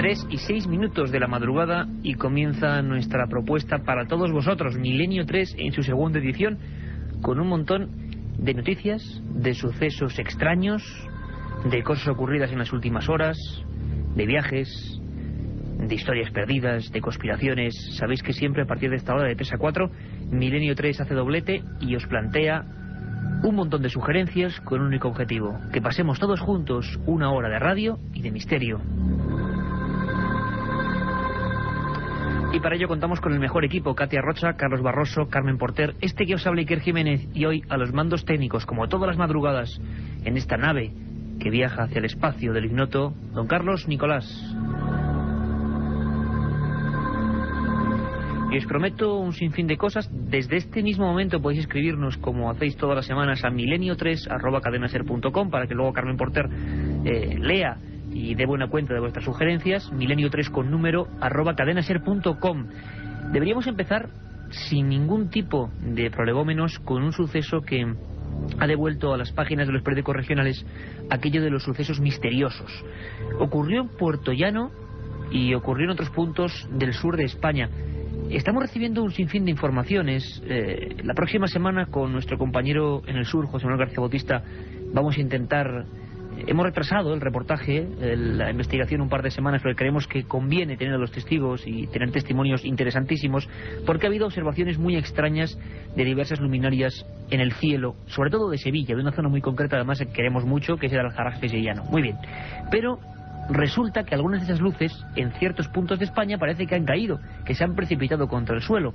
3:06 de la madrugada y comienza nuestra propuesta para todos vosotros, Milenio 3 en su segunda edición, con un montón de noticias, de sucesos extraños, de cosas ocurridas en las últimas horas, de viajes, de historias perdidas, de conspiraciones. Sabéis que siempre a partir de esta hora de 3 a 4, Milenio 3 hace doblete y os plantea un montón de sugerencias con un único objetivo: que pasemos todos juntos una hora de radio y de misterio. Y para ello contamos con el mejor equipo: Katia Rocha, Carlos Barroso, Carmen Porter, este que os habla Iker Jiménez, y hoy a los mandos técnicos, como todas las madrugadas, en esta nave que viaja hacia el espacio del ignoto, don Carlos Nicolás. Y os prometo un sinfín de cosas. Desde este mismo momento podéis escribirnos, como hacéis todas las semanas, a milenio3@cadenaser.com para que luego Carmen Porter lea y dé buena cuenta de vuestras sugerencias. Milenio3 con número @cadenaser.com. Deberíamos empezar sin ningún tipo de prolegómenos con un suceso que ha devuelto a las páginas de los periódicos regionales aquello de los sucesos misteriosos. Ocurrió en Puerto Llano y ocurrió en otros puntos del sur de España. Estamos recibiendo un sinfín de informaciones. La próxima semana, con nuestro compañero en el sur, José Manuel García Bautista, vamos a intentar... Hemos retrasado el reportaje, la investigación, un par de semanas, porque creemos que conviene tener a los testigos y tener testimonios interesantísimos, porque ha habido observaciones muy extrañas de diversas luminarias en el cielo, sobre todo de Sevilla, de una zona muy concreta, además, que queremos mucho, que es el Aljarafe sevillano. Muy bien. Pero resulta que algunas de esas luces, en ciertos puntos de España, parece que han caído, que se han precipitado contra el suelo.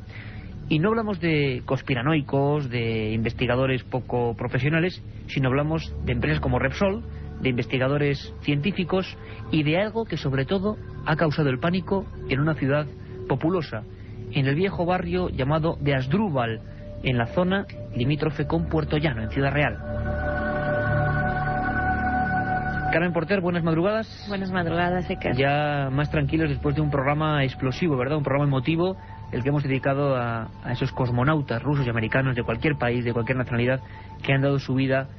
Y no hablamos de conspiranoicos, de investigadores poco profesionales, sino hablamos de empresas como Repsol, de investigadores científicos y de algo que sobre todo ha causado el pánico en una ciudad populosa, en el viejo barrio llamado de Asdrúbal, en la zona limítrofe con Puerto Llano, en Ciudad Real. Carmen Porter, buenas madrugadas. Buenas madrugadas, Iker. Ya más tranquilos después de un programa explosivo, ¿verdad? Un programa emotivo, el que hemos dedicado a esos cosmonautas rusos y americanos de cualquier país, de cualquier nacionalidad, que han dado su vida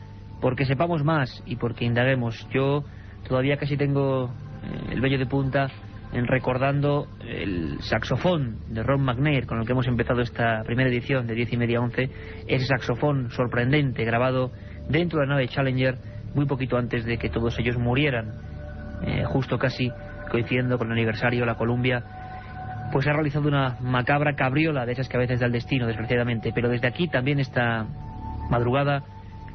porque sepamos más y porque indaguemos. Yo todavía casi tengo el vello de punta en recordando el saxofón de Ron McNair, con el que hemos empezado esta primera edición de 10:30 a 11, ese saxofón sorprendente grabado dentro de la nave Challenger muy poquito antes de que todos ellos murieran, justo casi coincidiendo con el aniversario de la Columbia. Pues ha realizado una macabra cabriola de esas que a veces da el destino, desgraciadamente. Pero desde aquí también esta madrugada,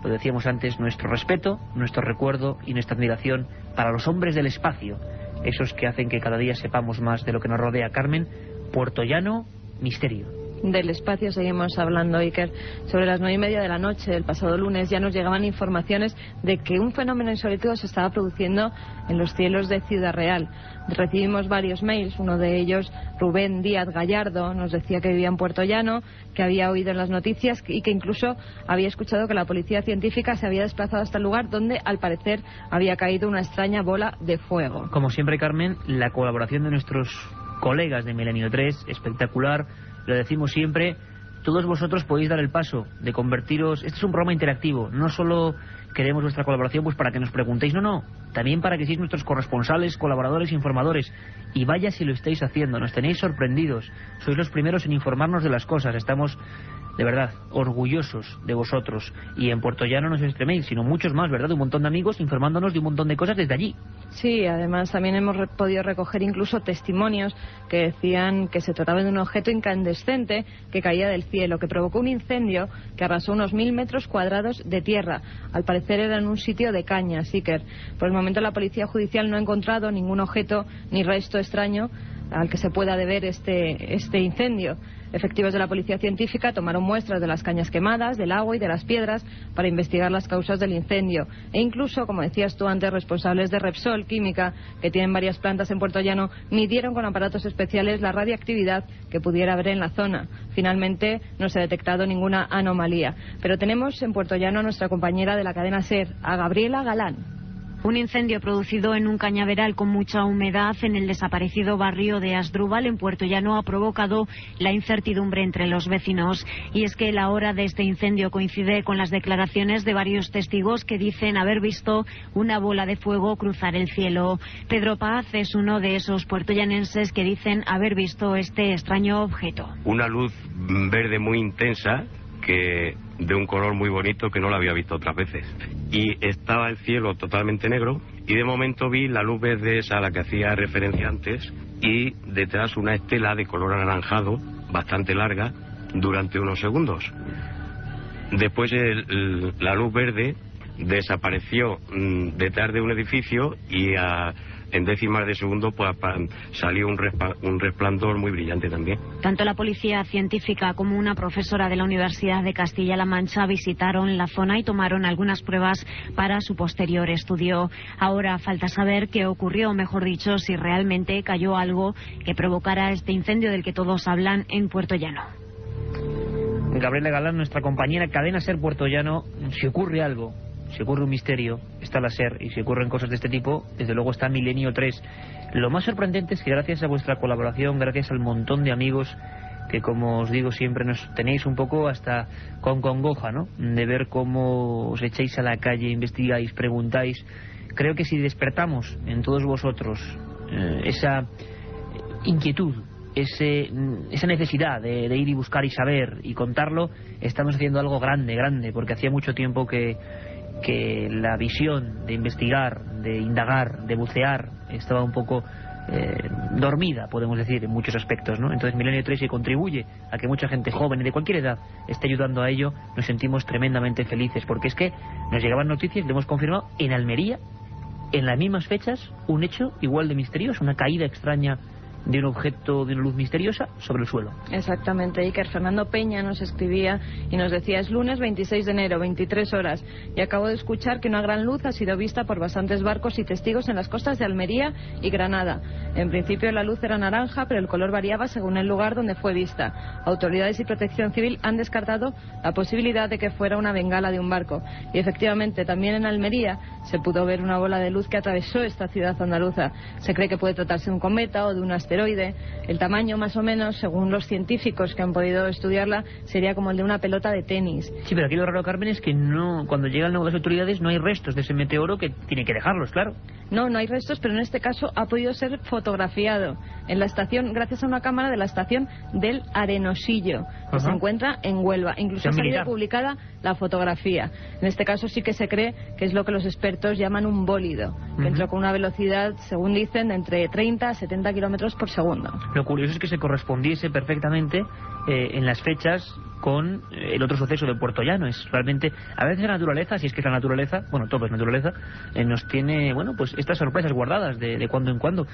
lo decíamos antes, nuestro respeto, nuestro recuerdo y nuestra admiración para los hombres del espacio, esos que hacen que cada día sepamos más de lo que nos rodea. Carmen, Puerto Llano, misterio. Del espacio seguimos hablando, Iker. Sobre las 9:30 de la noche del pasado lunes ya nos llegaban informaciones de que un fenómeno insólito se estaba produciendo en los cielos de Ciudad Real. Recibimos varios mails, uno de ellos, Rubén Díaz Gallardo, nos decía que vivía en Puerto Llano, que había oído en las noticias y que incluso había escuchado que la policía científica se había desplazado hasta el lugar donde, al parecer, había caído una extraña bola de fuego. Como siempre, Carmen, la colaboración de nuestros colegas de Milenio 3, espectacular. Lo decimos siempre, todos vosotros podéis dar el paso de convertiros... Este es un programa interactivo, no solo queremos vuestra colaboración pues para que nos preguntéis, no, también para que seáis nuestros corresponsales, colaboradores, informadores. Y vaya si lo estáis haciendo, nos tenéis sorprendidos, sois los primeros en informarnos de las cosas. Estamos, de verdad, orgullosos de vosotros. Y en Puerto Llano no es este mail, sino muchos más, ¿verdad? Un montón de amigos informándonos de un montón de cosas desde allí. Sí, además también hemos podido recoger incluso testimonios que decían que se trataba de un objeto incandescente que caía del cielo, que provocó un incendio que arrasó unos 1000 metros cuadrados de tierra. Al parecer era en un sitio de cañas, Iker. Por el momento la policía judicial no ha encontrado ningún objeto ni resto extraño al que se pueda deber este incendio. Efectivos de la policía científica tomaron muestras de las cañas quemadas, del agua y de las piedras para investigar las causas del incendio. E incluso, como decías tú antes, responsables de Repsol Química, que tienen varias plantas en Puerto Llano, midieron con aparatos especiales la radiactividad que pudiera haber en la zona. Finalmente no se ha detectado ninguna anomalía. Pero tenemos en Puerto Llano a nuestra compañera de la cadena SER, a Gabriela Galán. Un incendio producido en un cañaveral con mucha humedad en el desaparecido barrio de Asdrúbal, en Puerto Llano, ha provocado la incertidumbre entre los vecinos. Y es que la hora de este incendio coincide con las declaraciones de varios testigos que dicen haber visto una bola de fuego cruzar el cielo. Pedro Paz es uno de esos puertollanenses que dicen haber visto este extraño objeto. Una luz verde muy intensa, que de un color muy bonito que no lo había visto otras veces. Y estaba el cielo totalmente negro y de momento vi la luz verde esa a la que hacía referencia antes y detrás una estela de color anaranjado bastante larga durante unos segundos. Después la luz verde desapareció detrás de un edificio y en décimas de segundo pues salió un resplandor muy brillante también. Tanto la policía científica como una profesora de la Universidad de Castilla-La Mancha visitaron la zona y tomaron algunas pruebas para su posterior estudio. Ahora falta saber qué ocurrió, o mejor dicho, si realmente cayó algo que provocara este incendio del que todos hablan en Puerto Llano. Gabriela Galán, nuestra compañera, Cadena Ser Puerto Llano. Si ocurre algo, si ocurre un misterio, está la SER, y si ocurren cosas de este tipo, desde luego está Milenio 3. Lo más sorprendente es que gracias a vuestra colaboración, gracias al montón de amigos que, como os digo siempre, nos tenéis un poco hasta con congoja, ¿no?, de ver cómo os echáis a la calle, investigáis, preguntáis. Creo que si despertamos en todos vosotros esa inquietud, esa necesidad de ir y buscar y saber y contarlo, estamos haciendo algo grande, porque hacía mucho tiempo que la visión de investigar, de indagar, de bucear estaba un poco dormida, podemos decir, en muchos aspectos, ¿no? Entonces Milenio 3, que contribuye a que mucha gente joven y de cualquier edad esté ayudando a ello, nos sentimos tremendamente felices, porque es que nos llegaban noticias, lo hemos confirmado, en Almería, en las mismas fechas, un hecho igual de misterioso, una caída extraña de un objeto, de una luz misteriosa sobre el suelo. Exactamente, Iker. Fernando Peña nos escribía y nos decía: es lunes 26 de enero, 23 horas, y acabo de escuchar que una gran luz ha sido vista por bastantes barcos y testigos en las costas de Almería y Granada. En principio la luz era naranja, pero el color variaba según el lugar donde fue vista. Autoridades y Protección Civil han descartado la posibilidad de que fuera una bengala de un barco. Y efectivamente, también en Almería se pudo ver una bola de luz que atravesó esta ciudad andaluza. Se cree que puede tratarse de un cometa o de un asteroide. El tamaño, más o menos, según los científicos que han podido estudiarla, sería como el de una pelota de tenis. Sí, pero aquí lo raro, Carmen, es que no, cuando llegan las autoridades no hay restos de ese meteoro, que tiene que dejarlos, claro. No hay restos, pero en este caso ha podido ser fotografiado en la estación, gracias a una cámara de la estación del Arenosillo, que se encuentra en Huelva. Incluso ha salido publicada la fotografía. En este caso sí que se cree que es lo que los expertos llaman un bólido, que entró con una velocidad, según dicen, de entre 30 a 70 kilómetros por segundo. Lo curioso es que se correspondiese perfectamente en las fechas con el otro suceso de Puerto Llano. Es realmente, a veces la naturaleza, si es que es la naturaleza, bueno, todo es naturaleza, nos tiene, bueno, pues estas sorpresas guardadas de cuando en cuando.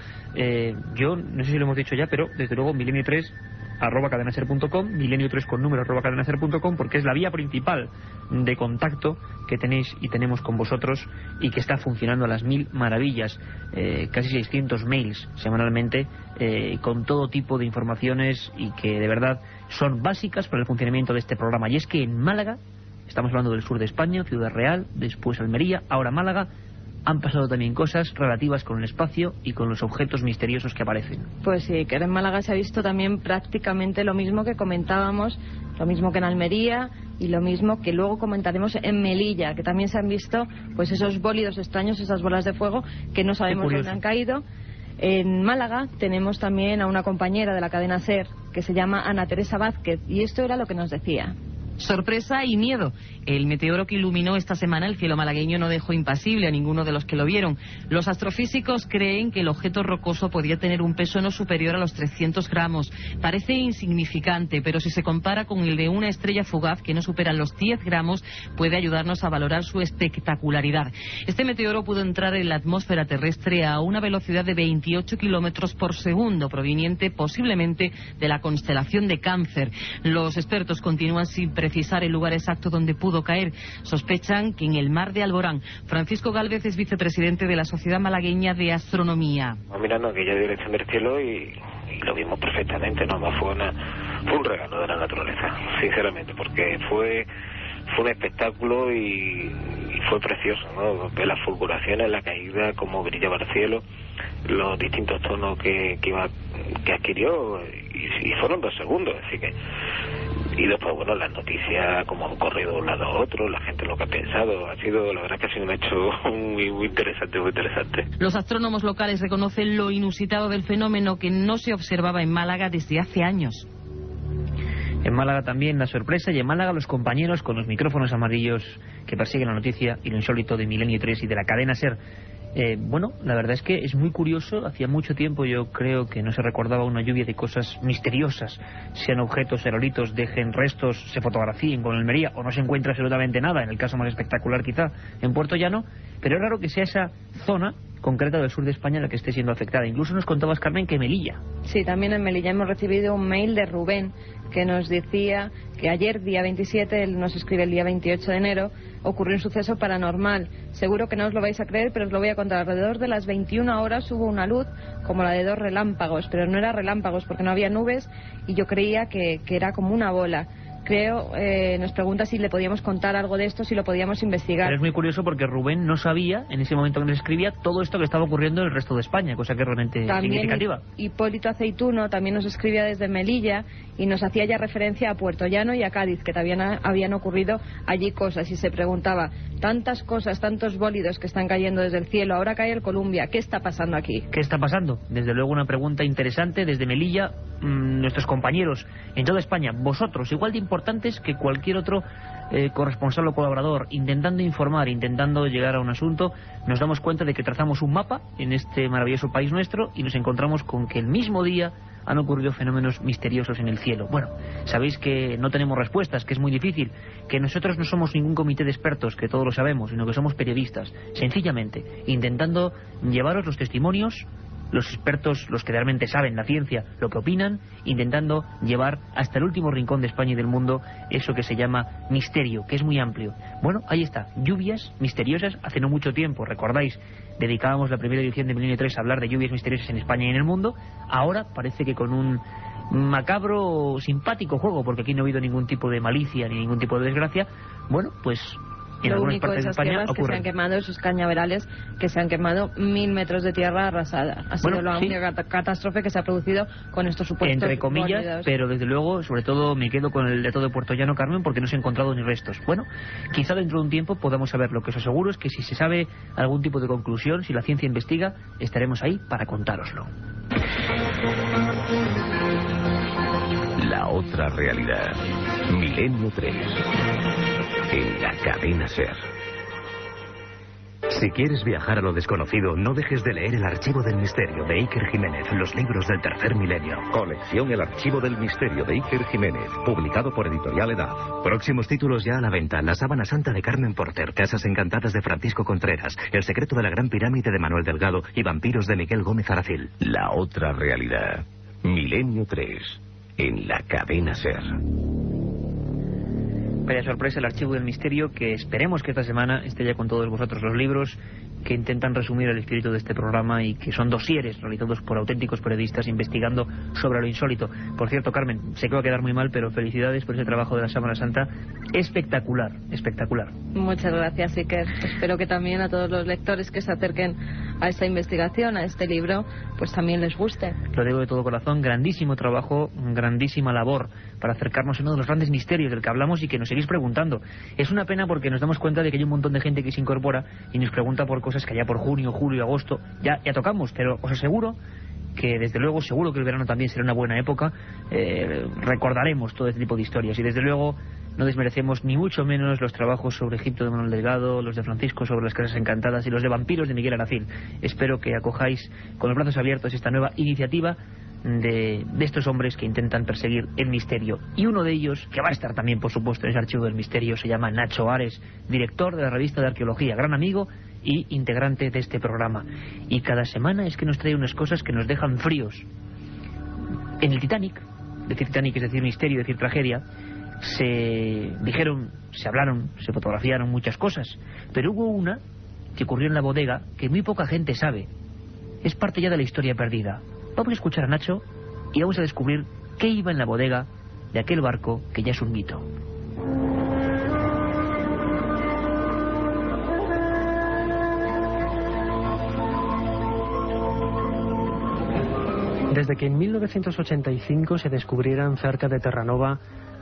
Yo no sé si lo hemos dicho ya, pero desde luego Milenio 3 @cadenaser.com, Milenio 3 con número @cadenaser.com, porque es la vía principal de contacto que tenéis y tenemos con vosotros, y que está funcionando a las mil maravillas. Casi 600 mails semanalmente con todo tipo de informaciones, y que de verdad son básicas para el funcionamiento de este programa. Y es que en Málaga, estamos hablando del sur de España, Ciudad Real, después Almería, ahora Málaga, han pasado también cosas relativas con el espacio y con los objetos misteriosos que aparecen. Pues sí, que en Málaga se ha visto también prácticamente lo mismo que comentábamos, lo mismo que en Almería y lo mismo que luego comentaremos en Melilla, que también se han visto pues esos bólidos extraños, esas bolas de fuego que no sabemos dónde han caído. En Málaga tenemos también a una compañera de la cadena SER que se llama Ana Teresa Vázquez, y esto era lo que nos decía. Sorpresa y miedo. El meteoro que iluminó esta semana el cielo malagueño no dejó impasible a ninguno de los que lo vieron. Los astrofísicos creen que el objeto rocoso podía tener un peso no superior a los 300 gramos. Parece insignificante, pero si se compara con el de una estrella fugaz que no supera los 10 gramos, puede ayudarnos a valorar su espectacularidad. Este meteoro pudo entrar en la atmósfera terrestre a una velocidad de 28 kilómetros por segundo, proveniente posiblemente de la constelación de Cáncer. Los expertos continúan sin precisar el lugar exacto donde pudo caer. Sospechan que en el mar de Alborán. Francisco Gálvez es vicepresidente de la Sociedad Malagueña de Astronomía. Mirando aquella dirección del cielo y lo vimos perfectamente, ¿no? Fue un regalo de la naturaleza, sinceramente, porque fue fue un espectáculo y fue precioso, ¿no? Ver las fulguraciones, la caída, cómo brillaba el cielo, los distintos tonos que adquirió, y fueron 2 segundos, así que... Y después, bueno, las noticias, cómo han corrido de un lado a otro, la gente lo que ha pensado, la verdad que ha sido un hecho muy interesante, muy interesante. Los astrónomos locales reconocen lo inusitado del fenómeno, que no se observaba en Málaga desde hace años. En Málaga también la sorpresa, y en Málaga los compañeros con los micrófonos amarillos que persiguen la noticia y lo insólito de Milenio 3 y de la cadena SER. Bueno, la verdad es que es muy curioso. Hacía mucho tiempo yo creo que no se recordaba una lluvia de cosas misteriosas, sean objetos, aerolitos, dejen restos, se fotografíen con Almería o no se encuentra absolutamente nada, en el caso más espectacular quizá en Puerto Llano, pero es raro que sea esa zona concreta del sur de España la que esté siendo afectada. Incluso nos contabas, Carmen, que Melilla. Sí, también en Melilla hemos recibido un mail de Rubén que nos decía que ayer, día 27, él nos escribe el día 28 de enero, ocurrió un suceso paranormal. Seguro que no os lo vais a creer, pero os lo voy a contar. Alrededor de las 21 horas hubo una luz como la de 2 relámpagos, pero no era relámpagos porque no había nubes y yo creía que era como una bola. Creo, nos pregunta si le podíamos contar algo de esto, si lo podíamos investigar. Pero es muy curioso porque Rubén no sabía, en ese momento que nos escribía, todo esto que estaba ocurriendo en el resto de España, cosa que es realmente significativa. Hipólito Aceituno también nos escribía desde Melilla y nos hacía ya referencia a Puerto Llano y a Cádiz, que también habían ocurrido allí cosas, y se preguntaba, tantas cosas, tantos bólidos que están cayendo desde el cielo, ahora cae el Columbia, ¿qué está pasando aquí? ¿Qué está pasando? Desde luego una pregunta interesante desde Melilla. Nuestros compañeros en toda España, vosotros, igual de importantes que cualquier otro corresponsal o colaborador, intentando informar, intentando llegar a un asunto, nos damos cuenta de que trazamos un mapa en este maravilloso país nuestro y nos encontramos con que el mismo día han ocurrido fenómenos misteriosos en el cielo. Bueno, sabéis que no tenemos respuestas, que es muy difícil, que nosotros no somos ningún comité de expertos, que todos lo sabemos, sino que somos periodistas, sencillamente intentando llevaros los testimonios, los expertos, los que realmente saben la ciencia, lo que opinan, intentando llevar hasta el último rincón de España y del mundo eso que se llama misterio, que es muy amplio. Bueno, ahí está, lluvias misteriosas. Hace no mucho tiempo, recordáis, dedicábamos la primera edición de Milenio 3 a hablar de lluvias misteriosas en España y en el mundo. Ahora parece que con un macabro, simpático juego, porque aquí no ha habido ningún tipo de malicia ni ningún tipo de desgracia, bueno, pues en lo algunas único partes de esas España tierras que se han quemado, esos cañaverales que se han quemado, 1000 metros de tierra arrasada. Ha sido la única catástrofe que se ha producido con estos supuestos entre comillas, bólidos. Pero desde luego, sobre todo me quedo con el dato de Puerto Llano, Carmen, porque no se han encontrado ni restos. Bueno, quizá dentro de un tiempo podamos saber. Lo que os aseguro es que si se sabe algún tipo de conclusión, si la ciencia investiga, estaremos ahí para contároslo. La otra realidad. Milenio 3. En la cadena SER. Si quieres viajar a lo desconocido, no dejes de leer El Archivo del Misterio de Iker Jiménez, los libros del tercer milenio. Colección El Archivo del Misterio de Iker Jiménez, publicado por Editorial Edad. Próximos títulos ya a la venta: La Sábana Santa de Carmen Porter, Casas Encantadas de Francisco Contreras, El Secreto de la Gran Pirámide de Manuel Delgado y Vampiros de Miguel Gómez Aracil. La otra realidad. Milenio 3. En la cadena SER. Vaya sorpresa, El Archivo del Misterio, que esperemos que esta semana esté ya con todos vosotros. Los libros que intentan resumir el espíritu de este programa y que son dosieres realizados por auténticos periodistas investigando sobre lo insólito. Por cierto, Carmen, sé que va a quedar muy mal, pero felicidades por ese trabajo de la Sábana Santa. Espectacular, espectacular. Muchas gracias, Iker. Espero que también a todos los lectores que se acerquen a esta investigación, a este libro, pues también les guste. Lo digo de todo corazón, grandísimo trabajo, grandísima labor para acercarnos a uno de los grandes misterios del que hablamos y que nos seguís preguntando. Es una pena porque nos damos cuenta de que hay un montón de gente que se incorpora y nos pregunta por cosas que allá por junio, julio, agosto ya tocamos, pero os aseguro que desde luego, seguro que el verano también será una buena época. Recordaremos todo este tipo de historias y desde luego no desmerecemos ni mucho menos los trabajos sobre Egipto de Manuel Delgado, los de Francisco sobre las Casas Encantadas y los de Vampiros de Miguel Aracil. Espero que acojáis con los brazos abiertos esta nueva iniciativa de estos hombres que intentan perseguir el misterio. Y uno de ellos, que va a estar también por supuesto en ese Archivo del Misterio, se llama Nacho Ares, director de la revista de arqueología, gran amigo y integrante de este programa. Y cada semana es que nos trae unas cosas que nos dejan fríos. En el Titanic, decir Titanic es decir misterio, decir tragedia, se dijeron, se hablaron, se fotografiaron muchas cosas, pero hubo una que ocurrió en la bodega que muy poca gente sabe. Es parte ya de la historia perdida. Vamos a escuchar a Nacho y vamos a descubrir qué iba en la bodega de aquel barco que ya es un mito. Desde que en 1985 se descubrieran cerca de Terranova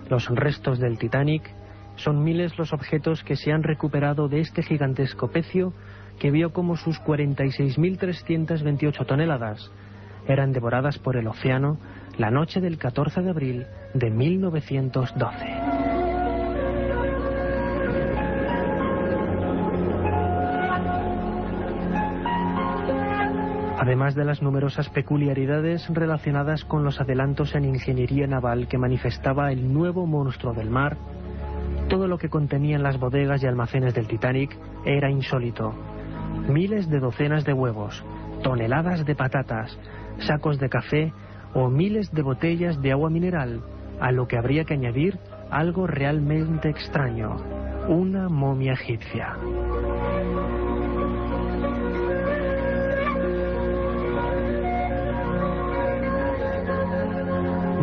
los restos del Titanic, son miles los objetos que se han recuperado de este gigantesco pecio que vio como sus 46.328 toneladas eran devoradas por el océano la noche del 14 de abril de 1912. Además de las numerosas peculiaridades relacionadas con los adelantos en ingeniería naval que manifestaba el nuevo monstruo del mar, todo lo que contenían las bodegas y almacenes del Titanic era insólito. Miles de docenas de huevos, toneladas de patatas, sacos de café o miles de botellas de agua mineral, a lo que habría que añadir algo realmente extraño: una momia egipcia.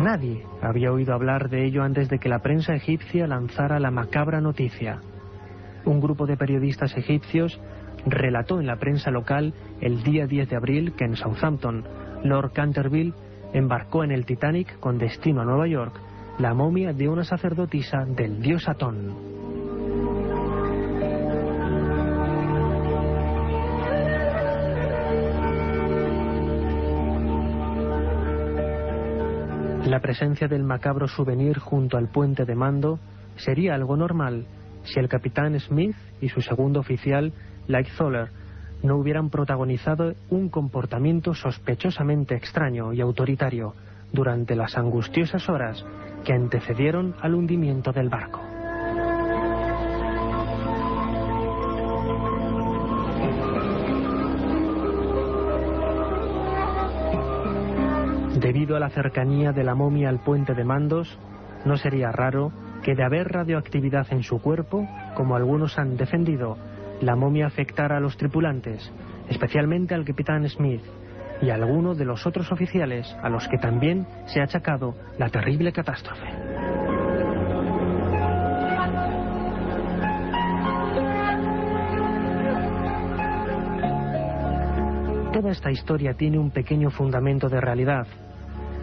Nadie había oído hablar de ello antes de que la prensa egipcia lanzara la macabra noticia. Un grupo de periodistas egipcios relató en la prensa local el día 10 de abril que en Southampton, Lord Canterville embarcó en el Titanic con destino a Nueva York la momia de una sacerdotisa del dios Atón. La presencia del macabro souvenir junto al puente de mando sería algo normal si el capitán Smith y su segundo oficial, Lightoller, no hubieran protagonizado un comportamiento sospechosamente extraño y autoritario durante las angustiosas horas que antecedieron al hundimiento del barco. Debido a la cercanía de la momia al puente de mandos, no sería raro que de haber radioactividad en su cuerpo, como algunos han defendido, la momia afectara a los tripulantes, especialmente al capitán Smith y a alguno de los otros oficiales a los que también se ha achacado la terrible catástrofe. Toda esta historia tiene un pequeño fundamento de realidad.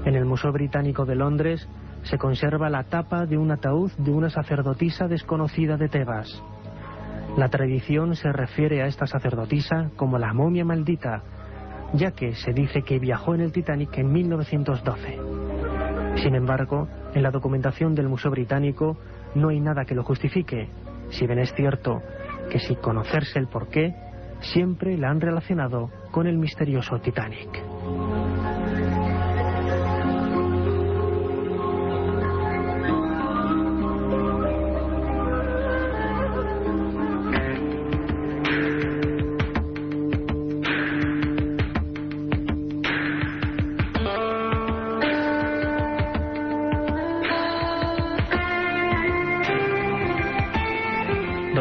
En el Museo Británico de Londres se conserva la tapa de un ataúd de una sacerdotisa desconocida de Tebas. La tradición se refiere a esta sacerdotisa como la momia maldita, ya que se dice que viajó en el Titanic en 1912. Sin embargo, en la documentación del Museo Británico no hay nada que lo justifique, si bien es cierto que sin conocerse el porqué, siempre la han relacionado con el misterioso Titanic.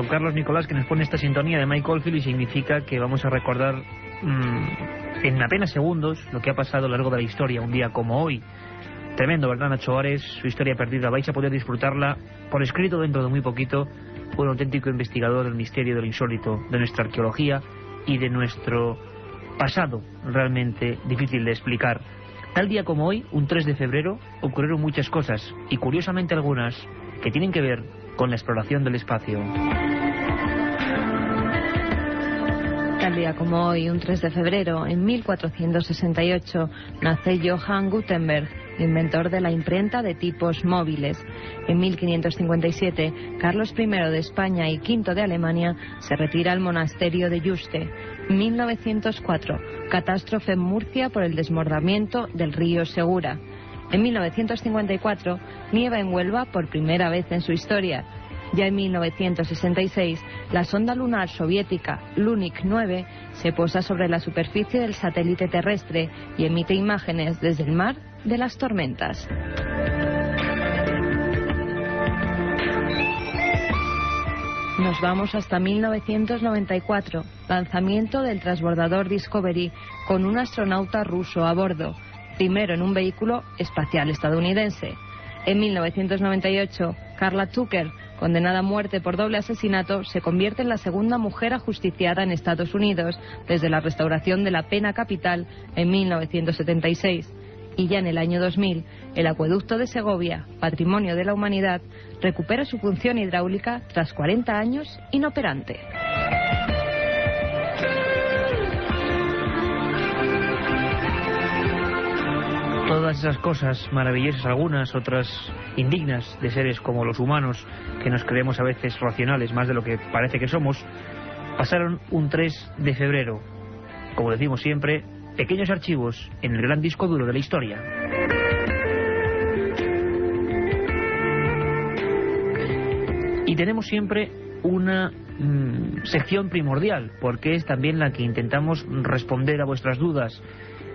Carlos Nicolás, que nos pone esta sintonía de Mike Oldfield, y significa que vamos a recordar en apenas segundos lo que ha pasado a lo largo de la historia, un día como hoy. Tremendo, ¿verdad, Nacho Ares? Su historia perdida. Vais a poder disfrutarla por escrito dentro de muy poquito. Un auténtico investigador del misterio, de lo insólito, de nuestra arqueología y de nuestro pasado, realmente difícil de explicar. Tal día como hoy, un 3 de febrero, ocurrieron muchas cosas, y curiosamente algunas que tienen que ver con la exploración del espacio. Tal día como hoy, un 3 de febrero, en 1468, nace Johann Gutenberg, inventor de la imprenta de tipos móviles. En 1557, Carlos I de España y V de Alemania se retira al monasterio de Yuste. 1904, catástrofe en Murcia por el desbordamiento del río Segura. En 1954, nieva en Huelva por primera vez en su historia. Ya en 1966, la sonda lunar soviética Lunik 9 se posa sobre la superficie del satélite terrestre y emite imágenes desde el mar de las tormentas. Nos vamos hasta 1994, lanzamiento del transbordador Discovery con un astronauta ruso a bordo, primero en un vehículo espacial estadounidense. En 1998, Carla Tucker, condenada a muerte por doble asesinato, se convierte en la segunda mujer ajusticiada en Estados Unidos desde la restauración de la pena capital en 1976. Y ya en el año 2000, el acueducto de Segovia, Patrimonio de la Humanidad, recupera su función hidráulica tras 40 años inoperante. Todas esas cosas maravillosas, algunas, otras indignas de seres como los humanos, que nos creemos a veces racionales más de lo que parece que somos, pasaron un 3 de febrero. Como decimos siempre, pequeños archivos en el gran disco duro de la historia. Y tenemos siempre una sección primordial, porque es también la que intentamos responder a vuestras dudas.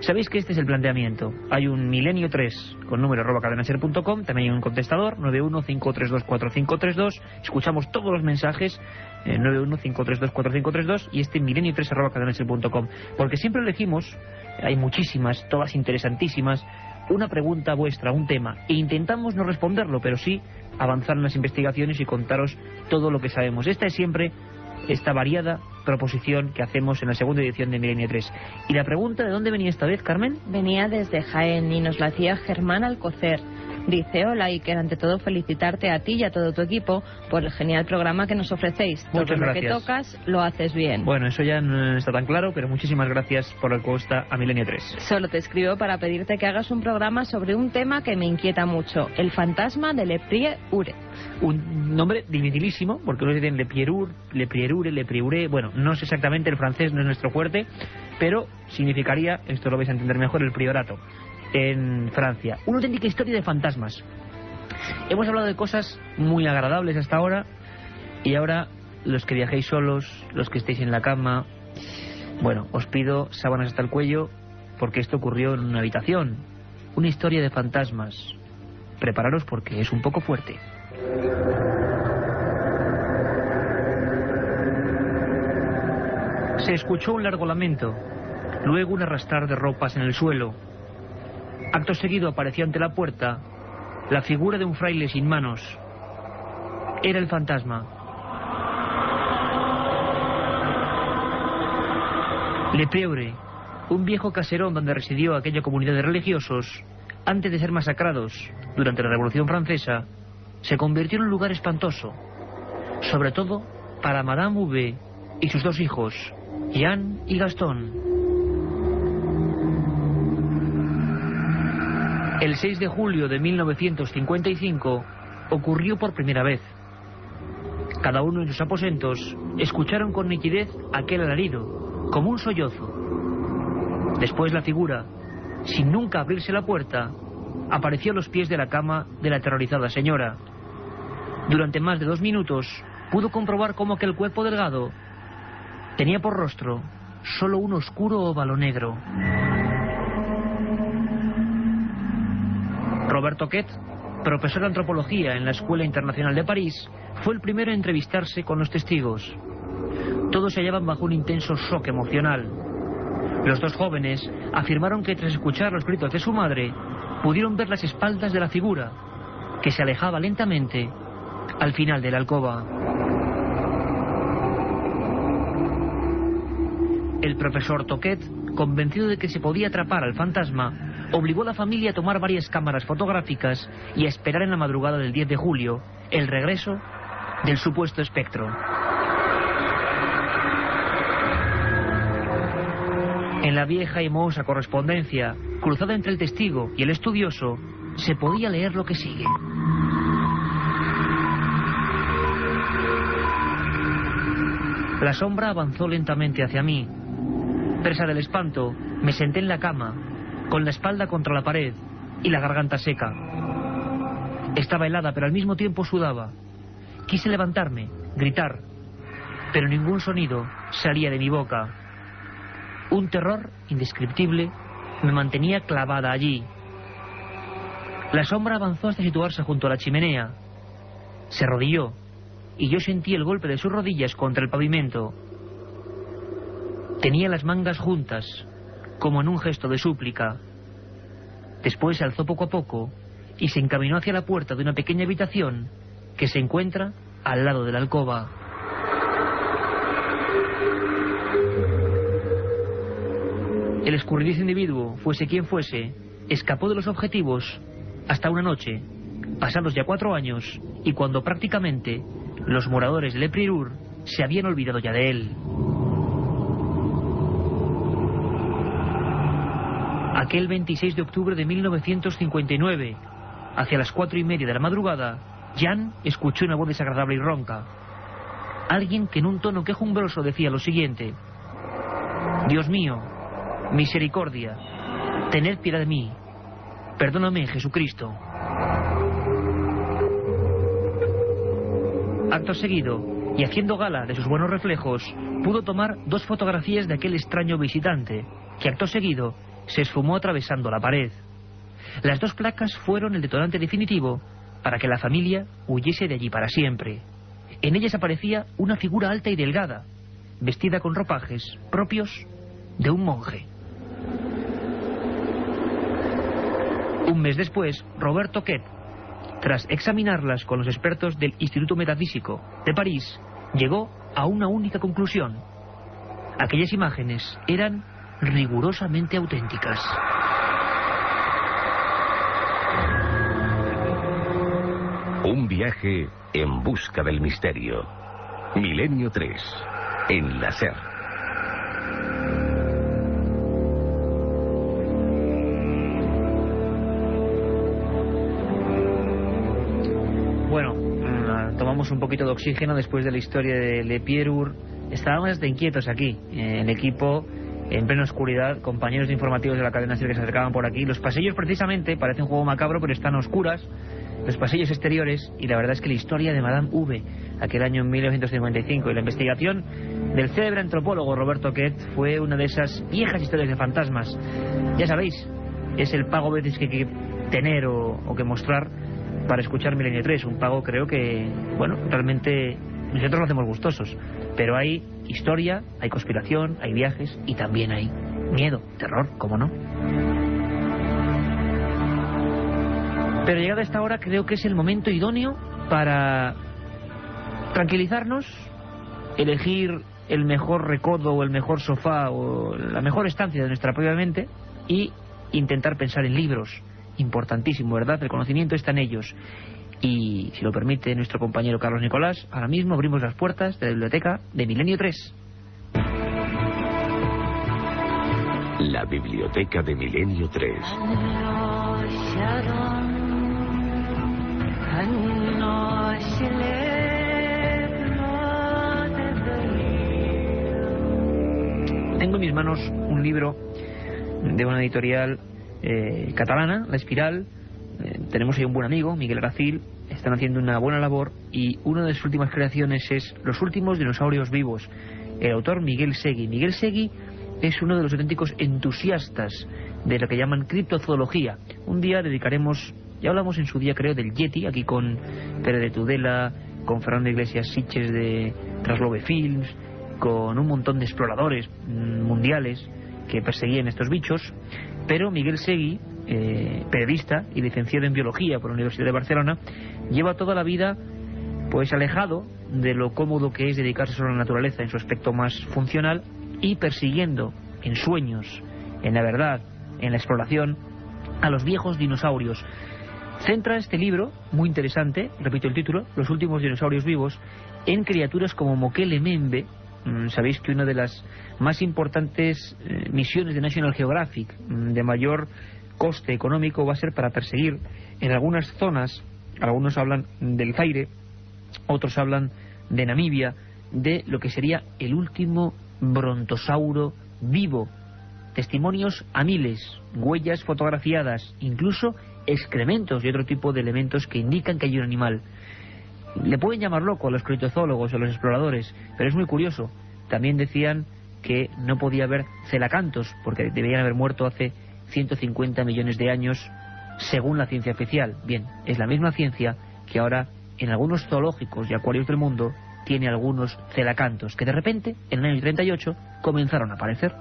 Sabéis que este es el planteamiento. Hay un Milenio 3 con número @cadenaser.com, también hay un contestador 915324532. Escuchamos todos los mensajes 915324532 y este Milenio 3 @cadenaser.com, porque siempre elegimos, hay muchísimas, todas interesantísimas, una pregunta vuestra, un tema, e intentamos no responderlo, pero sí avanzar en las investigaciones y contaros todo lo que sabemos. Esta es siempre esta variada proposición que hacemos en la segunda edición de Milenio 3. ¿Y la pregunta de dónde venía esta vez, Carmen? Venía desde Jaén y nos la hacía Germán Alcocer. Dice: hola Iker, ante todo felicitarte a ti y a todo tu equipo por el genial programa que nos ofrecéis. Muchas todo gracias. Lo que tocas lo haces bien. Bueno, eso ya no está tan claro, pero muchísimas gracias por la encuesta a Milenio 3. Solo te escribo para pedirte que hagas un programa sobre un tema que me inquieta mucho: el fantasma de Le Prieur. Un nombre dificilísimo, porque uno dicen Le Prieur, Le Prieure, Le Prieure. Bueno, no sé exactamente, el francés no es nuestro fuerte, pero significaría, esto lo vais a entender mejor, el priorato en Francia. Una auténtica historia de fantasmas. Hemos hablado de cosas muy agradables hasta ahora, y ahora los que viajéis solos, los que estéis en la cama, bueno, os pido sábanas hasta el cuello, porque esto ocurrió en una habitación. Una historia de fantasmas. Prepararos porque es un poco fuerte. Se escuchó un largo lamento, luego un arrastrar de ropas en el suelo. Acto seguido apareció ante la puerta la figura de un fraile sin manos. Era el fantasma. Le Prieure, un viejo caserón donde residió aquella comunidad de religiosos, antes de ser masacrados durante la Revolución Francesa, se convirtió en un lugar espantoso, sobre todo para Madame V y sus dos hijos, Jean y Gastón. El 6 de julio de 1955 ocurrió por primera vez. Cada uno en sus aposentos escucharon con nitidez aquel alarido, como un sollozo. Después la figura, sin nunca abrirse la puerta, apareció a los pies de la cama de la aterrorizada señora. Durante más de 2 minutos pudo comprobar cómo aquel cuerpo delgado tenía por rostro solo un oscuro óvalo negro. Robert Toquet, profesor de antropología en la Escuela Internacional de París, fue el primero en entrevistarse con los testigos. Todos se hallaban bajo un intenso shock emocional. Los dos jóvenes afirmaron que tras escuchar los gritos de su madre, pudieron ver las espaldas de la figura, que se alejaba lentamente al final de la alcoba. El profesor Toquet, convencido de que se podía atrapar al fantasma, obligó a la familia a tomar varias cámaras fotográficas y a esperar en la madrugada del 10 de julio el regreso del supuesto espectro. En la vieja y mohosa correspondencia, cruzada entre el testigo y el estudioso, se podía leer lo que sigue. La sombra avanzó lentamente hacia mí. Presa del espanto, me senté en la cama, con la espalda contra la pared y la garganta seca. Estaba helada, pero al mismo tiempo sudaba. Quise levantarme, gritar, pero ningún sonido salía de mi boca. Un terror indescriptible me mantenía clavada allí. La sombra avanzó hasta situarse junto a la chimenea. Se arrodilló, y yo sentí el golpe de sus rodillas contra el pavimento. Tenía las mangas juntas, como en un gesto de súplica. Después se alzó poco a poco y se encaminó hacia la puerta de una pequeña habitación que se encuentra al lado de la alcoba. El escurridizo individuo, fuese quien fuese, escapó de los objetivos hasta una noche, pasados ya 4 años, y cuando prácticamente los moradores de Le Prieur se habían olvidado ya de él. Aquel 26 de octubre de 1959, hacia las 4:30 de la madrugada, Jan escuchó una voz desagradable y ronca. Alguien que en un tono quejumbroso decía lo siguiente: Dios mío, misericordia, tened piedad de mí, perdóname, Jesucristo. Acto seguido, y haciendo gala de sus buenos reflejos, pudo tomar 2 fotografías de aquel extraño visitante, que acto seguido se esfumó atravesando la pared. Las 2 placas fueron el detonante definitivo para que la familia huyese de allí para siempre. En ellas aparecía una figura alta y delgada, vestida con ropajes propios de un monje. Un mes después, Robert Quet, tras examinarlas con los expertos del Instituto Metafísico de París, llegó a una única conclusión: aquellas imágenes eran rigurosamente auténticas. Un viaje en busca del misterio. Milenio 3, en la SER. Bueno, tomamos un poquito de oxígeno después de la historia de Le Prieur. Estábamos de inquietos aquí, el equipo en plena oscuridad, compañeros informativos de la cadena SER que se acercaban por aquí. Los pasillos precisamente, parece un juego macabro, pero están a oscuras, los pasillos exteriores, y la verdad es que la historia de Madame V, aquel año en 1955, y la investigación del célebre antropólogo Roberto Quet fue una de esas viejas historias de fantasmas. Ya sabéis, es el pago a veces que hay que tener o que mostrar para escuchar Milenio 3, un pago creo que, bueno, realmente nosotros lo hacemos gustosos, pero hay historia, hay conspiración, hay viajes y también hay miedo, terror, ¿cómo no? Pero llegada esta hora creo que es el momento idóneo para tranquilizarnos, elegir el mejor recodo o el mejor sofá o la mejor estancia de nuestra propia mente y intentar pensar en libros. Importantísimo, ¿verdad? El conocimiento está en ellos. Y si lo permite nuestro compañero Carlos Nicolás, ahora mismo abrimos las puertas de la biblioteca de Milenio 3. La biblioteca de Milenio 3. Tengo en mis manos un libro de una editorial catalana, La Espiral. Tenemos ahí un buen amigo, Miguel Gracil. Están haciendo una buena labor y una de sus últimas creaciones es Los últimos dinosaurios vivos. El autor Miguel Segui. Miguel Segui es uno de los auténticos entusiastas de lo que llaman criptozoología. Un día dedicaremos, ya hablamos en su día creo del Yeti, aquí con Pere de Tudela, con Fernando Iglesias Siches de Traslove Films, con un montón de exploradores mundiales que perseguían estos bichos. Pero Miguel Segui, periodista y licenciado en biología por la Universidad de Barcelona, lleva toda la vida pues alejado de lo cómodo que es dedicarse solo a la naturaleza en su aspecto más funcional y persiguiendo en sueños, en la verdad, en la exploración, a los viejos dinosaurios. Centra este libro, muy interesante, repito el título, Los últimos dinosaurios vivos, en criaturas como Mokele Membe. Sabéis que una de las más importantes misiones de National Geographic, de mayor coste económico, va a ser para perseguir en algunas zonas, algunos hablan del Zaire, otros hablan de Namibia, de lo que sería el último brontosauro vivo. Testimonios a miles, huellas fotografiadas, incluso excrementos y otro tipo de elementos que indican que hay un animal. Le pueden llamar loco a los criptozoólogos o a los exploradores, pero es muy curioso. También decían que no podía haber celacantos porque debían haber muerto hace 150 millones de años, según la ciencia oficial. Bien, es la misma ciencia que ahora en algunos zoológicos y acuarios del mundo tiene algunos celacantos que de repente, en el año 38, comenzaron a aparecer.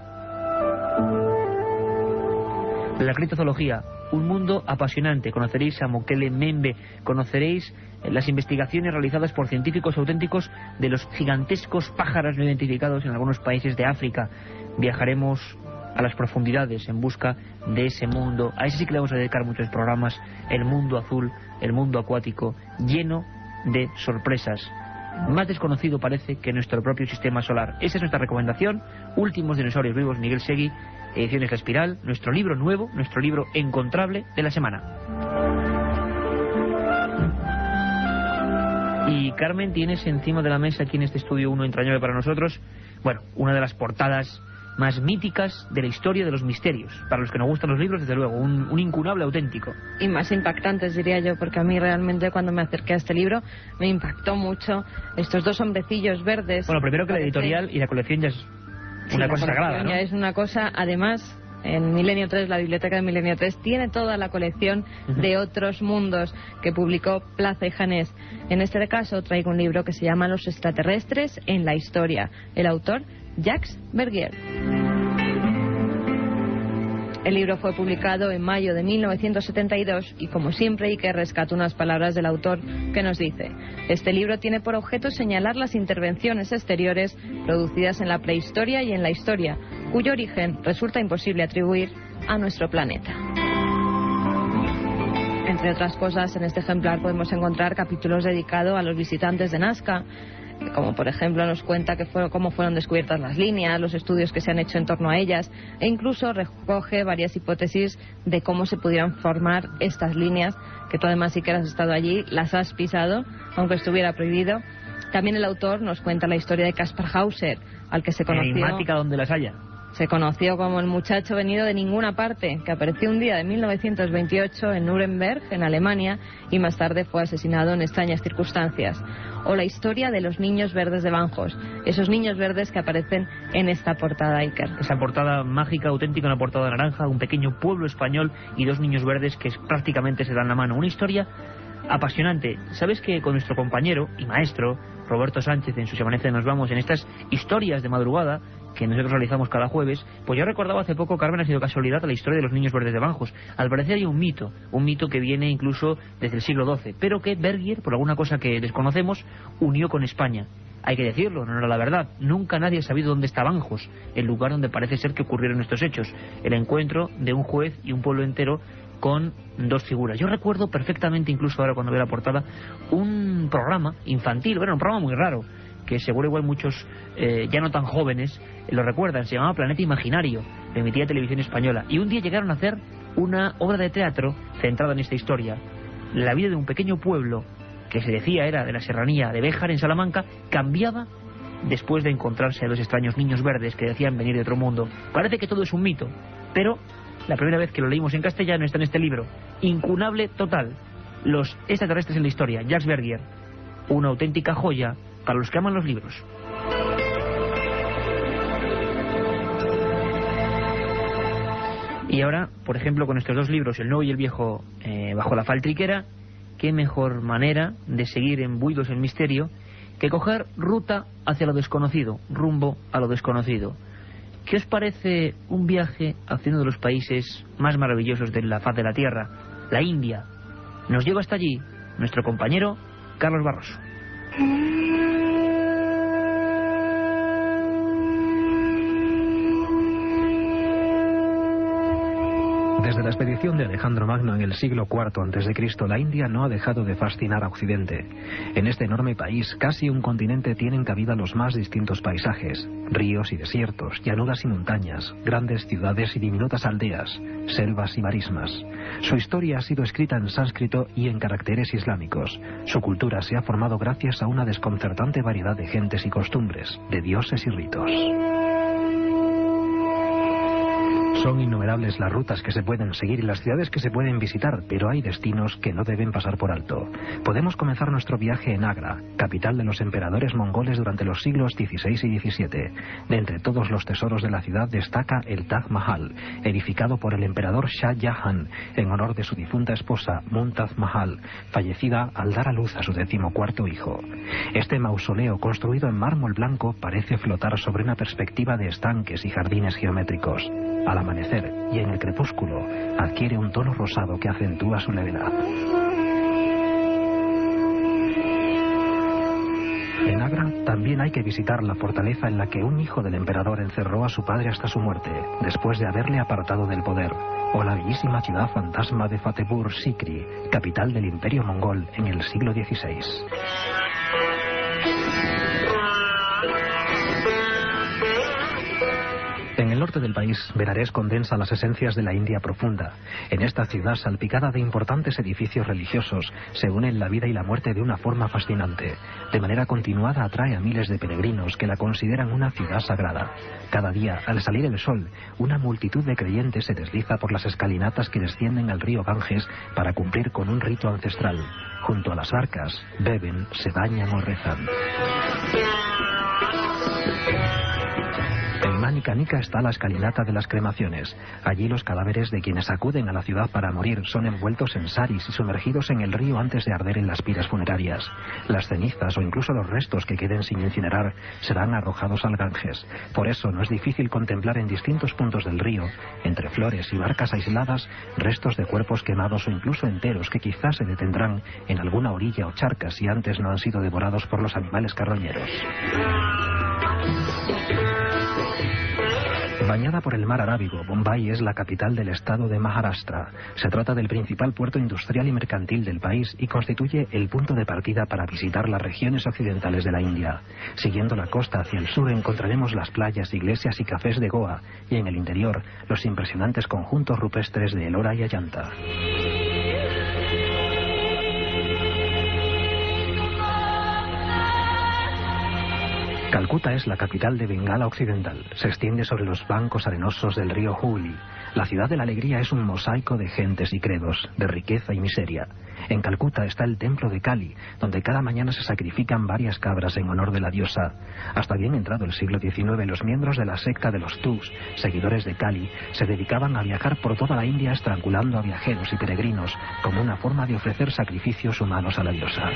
La criptozoología, un mundo apasionante. Conoceréis a Mokele Membe, conoceréis las investigaciones realizadas por científicos auténticos de los gigantescos pájaros no identificados en algunos países de África. Viajaremos a las profundidades en busca de ese mundo. A ese sí que le vamos a dedicar muchos programas, el mundo azul, el mundo acuático, lleno de sorpresas. Más desconocido parece que nuestro propio sistema solar. Esa es nuestra recomendación. Últimos dinosaurios vivos, Miguel Segui, Ediciones La Espiral, nuestro libro nuevo, nuestro libro encontrable de la semana. Y Carmen, tienes encima de la mesa aquí en este estudio uno entrañable para nosotros, bueno, una de las portadas más míticas de la historia de los misterios. Para los que nos gustan los libros, desde luego, un incunable auténtico. Y más impactantes, diría yo, porque a mí realmente cuando me acerqué a este libro me impactó mucho estos dos hombrecillos verdes. Bueno, primero que la editorial y la colección ya es una cosa sagrada, ¿no? Ya es una cosa, además, en Milenio 3, la biblioteca de Milenio 3, tiene toda la colección de Otros Mundos que publicó Plaza y Janés. En este caso traigo un libro que se llama Los extraterrestres en la historia. El autor, Jacques Vergier. El libro fue publicado en mayo de 1972 y, como siempre, Iker rescata unas palabras del autor que nos dice: este libro tiene por objeto señalar las intervenciones exteriores producidas en la prehistoria y en la historia, cuyo origen resulta imposible atribuir a nuestro planeta. Entre otras cosas, en este ejemplar podemos encontrar capítulos dedicados a los visitantes de Nazca, como por ejemplo nos cuenta cómo fueron descubiertas las líneas, los estudios que se han hecho en torno a ellas, e incluso recoge varias hipótesis de cómo se pudieran formar estas líneas, que tú además, si que has estado allí, las has pisado, aunque estuviera prohibido. También el autor nos cuenta la historia de Kaspar Hauser, al que se conoció... Enigmática donde las haya. Se conoció como el muchacho venido de ninguna parte, que apareció un día de 1928 en Nuremberg, en Alemania, y más tarde fue asesinado en extrañas circunstancias. O la historia de los niños verdes de Banjos, esos niños verdes que aparecen en esta portada, Iker. Esa portada mágica, auténtica, una portada naranja, un pequeño pueblo español y dos niños verdes que prácticamente se dan la mano. Una historia apasionante. ¿Sabes que con nuestro compañero y maestro Roberto Sánchez, en su Amanece Nos Vamos, en estas historias de madrugada que nosotros realizamos cada jueves, pues yo recordaba hace poco, Carmen, ha sido casualidad, la historia de los niños verdes de Banjos? Al parecer hay un mito que viene incluso desde el siglo XII, pero que Vergier, por alguna cosa que desconocemos, unió con España. Hay que decirlo, no era la verdad. Nunca nadie ha sabido dónde está Banjos, el lugar donde parece ser que ocurrieron estos hechos. El encuentro de un juez y un pueblo entero con dos figuras. Yo recuerdo perfectamente, incluso ahora cuando veo la portada, un programa infantil, bueno, un programa muy raro, que seguro igual muchos ya no tan jóvenes lo recuerdan. Se llamaba Planeta Imaginario, lo emitía Televisión Española, y un día llegaron a hacer una obra de teatro centrada en esta historia, la vida de un pequeño pueblo que se decía era de la serranía de Béjar, en Salamanca, cambiaba después de encontrarse a dos extraños niños verdes que decían venir de otro mundo. Parece que todo es un mito, pero la primera vez que lo leímos en castellano está en este libro, incunable total, Los extraterrestres en la historia, Jacques Vergier, una auténtica joya para los que aman los libros. Y ahora, por ejemplo, con estos dos libros, el nuevo y el viejo, bajo la faltriquera, qué mejor manera de seguir embuidos en misterio que coger ruta hacia lo desconocido, rumbo a lo desconocido. ¿Qué os parece un viaje hacia uno de los países más maravillosos de la faz de la Tierra, la India? Nos lleva hasta allí nuestro compañero Carlos Barroso. Desde la expedición de Alejandro Magno en el siglo IV a.C., la India no ha dejado de fascinar a Occidente. En este enorme país, casi un continente, tienen cabida los más distintos paisajes: ríos y desiertos, llanuras y montañas, grandes ciudades y diminutas aldeas, selvas y marismas. Su historia ha sido escrita en sánscrito y en caracteres islámicos. Su cultura se ha formado gracias a una desconcertante variedad de gentes y costumbres, de dioses y ritos. Son innumerables las rutas que se pueden seguir y las ciudades que se pueden visitar, pero hay destinos que no deben pasar por alto. Podemos comenzar nuestro viaje en Agra, capital de los emperadores mongoles durante los siglos XVI y XVII. De entre todos los tesoros de la ciudad destaca el Taj Mahal, edificado por el emperador Shah Jahan en honor de su difunta esposa Mumtaz Mahal, fallecida al dar a luz a su 14º hijo. Este mausoleo, construido en mármol blanco, parece flotar sobre una perspectiva de estanques y jardines geométricos. Al amanecer y en el crepúsculo adquiere un tono rosado que acentúa su levedad. En Agra también hay que visitar la fortaleza en la que un hijo del emperador encerró a su padre hasta su muerte, después de haberle apartado del poder, o la bellísima ciudad fantasma de Fatehpur Sikri, capital del Imperio Mongol en el siglo XVI. En el norte del país, Benares condensa las esencias de la India profunda. En esta ciudad salpicada de importantes edificios religiosos, se unen la vida y la muerte de una forma fascinante. De manera continuada atrae a miles de peregrinos que la consideran una ciudad sagrada. Cada día, al salir el sol, una multitud de creyentes se desliza por las escalinatas que descienden al río Ganges para cumplir con un rito ancestral. Junto a las barcas, beben, se bañan o rezan. En Manicanica está la escalinata de las cremaciones. Allí los cadáveres de quienes acuden a la ciudad para morir son envueltos en saris y sumergidos en el río antes de arder en las piras funerarias. Las cenizas o incluso los restos que queden sin incinerar serán arrojados al Ganges. Por eso no es difícil contemplar en distintos puntos del río, entre flores y barcas aisladas, restos de cuerpos quemados o incluso enteros que quizás se detendrán en alguna orilla o charca si antes no han sido devorados por los animales carroñeros. Bañada por el mar Arábigo, Bombay es la capital del estado de Maharashtra. Se trata del principal puerto industrial y mercantil del país y constituye el punto de partida para visitar las regiones occidentales de la India. Siguiendo la costa hacia el sur encontraremos las playas, iglesias y cafés de Goa, y en el interior los impresionantes conjuntos rupestres de Ellora y Ajanta. Calcuta es la capital de Bengala Occidental. Se extiende sobre los bancos arenosos del río Hooghly. La ciudad de la alegría es un mosaico de gentes y credos, de riqueza y miseria. En Calcuta está el templo de Kali, donde cada mañana se sacrifican varias cabras en honor de la diosa. Hasta bien entrado el siglo XIX, los miembros de la secta de los Thugs, seguidores de Kali, se dedicaban a viajar por toda la India estrangulando a viajeros y peregrinos, como una forma de ofrecer sacrificios humanos a la diosa.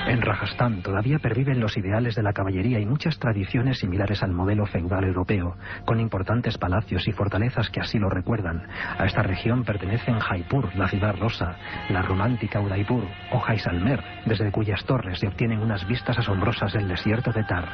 En Rajastán todavía perviven los ideales de la caballería y muchas tradiciones similares al modelo feudal europeo, con importantes palacios y fortalezas que así lo recuerdan. A esta región pertenecen Jaipur, la ciudad rosa, la romántica Udaipur o Jaisalmer, desde cuyas torres se obtienen unas vistas asombrosas del desierto de Thar.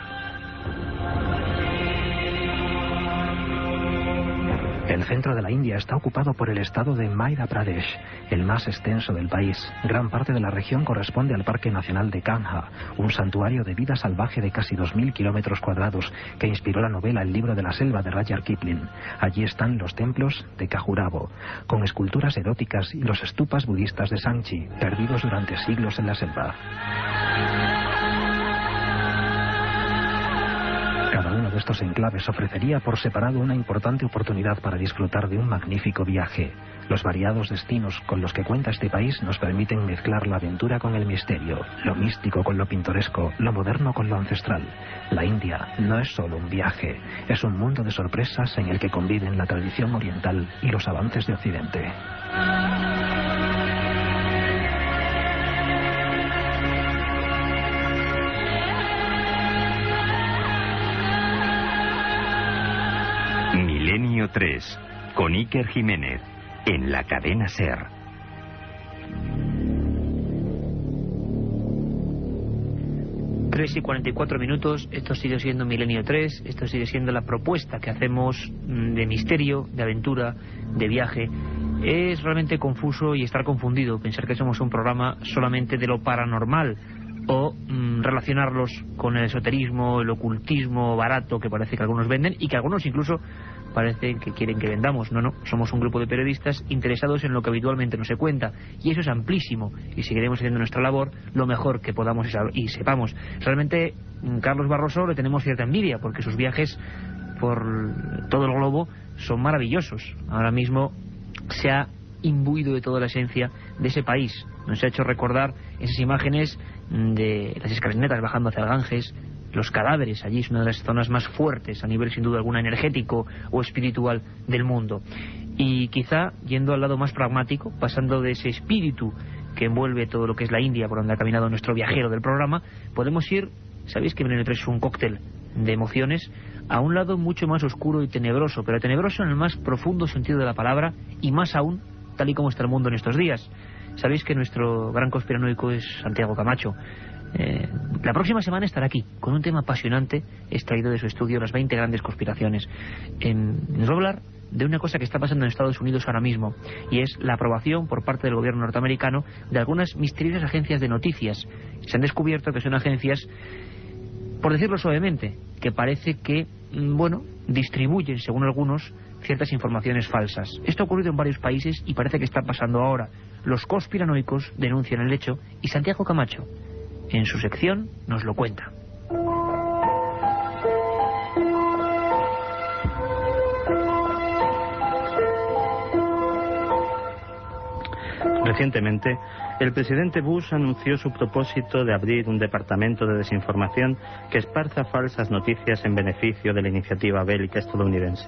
El centro de la India está ocupado por el estado de Madhya Pradesh, el más extenso del país. Gran parte de la región corresponde al Parque Nacional de Kanha, un santuario de vida salvaje de casi 2.000 kilómetros cuadrados que inspiró la novela El libro de la selva de Rudyard Kipling. Allí están los templos de Khajuraho, con esculturas eróticas, y los stupas budistas de Sanchi, perdidos durante siglos en la selva. Cada uno de estos enclaves ofrecería por separado una importante oportunidad para disfrutar de un magnífico viaje. Los variados destinos con los que cuenta este país nos permiten mezclar la aventura con el misterio, lo místico con lo pintoresco, lo moderno con lo ancestral. La India no es solo un viaje, es un mundo de sorpresas en el que conviven la tradición oriental y los avances de Occidente. Milenio 3, con Iker Jiménez, en la cadena SER. Tres y 44 minutos, esto sigue siendo Milenio 3, esto sigue siendo la propuesta que hacemos de misterio, de aventura, de viaje. Es realmente confuso y estar confundido pensar que somos un programa solamente de lo paranormal, o relacionarlos con el esoterismo, el ocultismo barato que parece que algunos venden y que algunos incluso parece que quieren que vendamos. No, somos un grupo de periodistas interesados en lo que habitualmente no se cuenta, y eso es amplísimo, y seguiremos haciendo nuestra labor lo mejor que podamos y sepamos. Realmente Carlos Barroso le tenemos cierta envidia porque sus viajes por todo el globo son maravillosos. Ahora mismo se ha imbuido de toda la esencia de ese país. Nos ha hecho recordar esas imágenes de las escalinatas bajando hacia el Ganges, los cadáveres. Allí es una de las zonas más fuertes a nivel sin duda alguna energético o espiritual del mundo. Y quizá yendo al lado más pragmático, pasando de ese espíritu que envuelve todo lo que es la India, por donde ha caminado nuestro viajero del programa, podemos ir, sabéis que Milenio 3 es un cóctel de emociones, a un lado mucho más oscuro y tenebroso, pero tenebroso en el más profundo sentido de la palabra, y más aún tal y como está el mundo en estos días. Sabéis que nuestro gran conspiranoico es Santiago Camacho. La próxima semana estará aquí con un tema apasionante extraído de su estudio Las 20 grandes conspiraciones. Nos va a hablar de una cosa que está pasando en Estados Unidos ahora mismo, y es la aprobación por parte del gobierno norteamericano de algunas misteriosas agencias de noticias. Se han descubierto que son agencias, por decirlo suavemente, que parece que, distribuyen, según algunos, ciertas informaciones falsas. Esto ha ocurrido en varios países y parece que está pasando ahora. Los conspiranoicos denuncian el hecho y Santiago Camacho, en su sección, nos lo cuenta. Recientemente, el presidente Bush anunció su propósito de abrir un departamento de desinformación que esparza falsas noticias en beneficio de la iniciativa bélica estadounidense.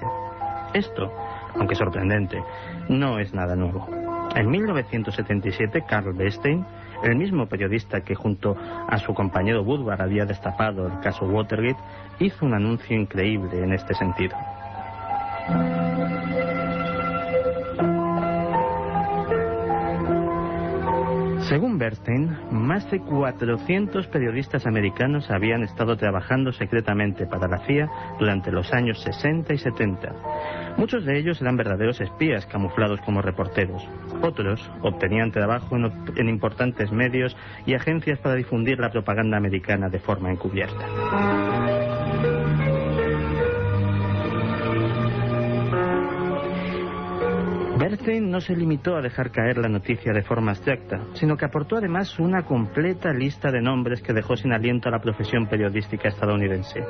Esto, aunque sorprendente, no es nada nuevo. En 1977, Carl Bernstein, el mismo periodista que junto a su compañero Woodward había destapado el caso Watergate, hizo un anuncio increíble en este sentido. Según Bernstein, más de 400 periodistas americanos habían estado trabajando secretamente para la CIA durante los años 60 y 70. Muchos de ellos eran verdaderos espías camuflados como reporteros. Otros obtenían trabajo en importantes medios y agencias para difundir la propaganda americana de forma encubierta. Bernstein no se limitó a dejar caer la noticia de forma abstracta, sino que aportó además una completa lista de nombres que dejó sin aliento a la profesión periodística estadounidense.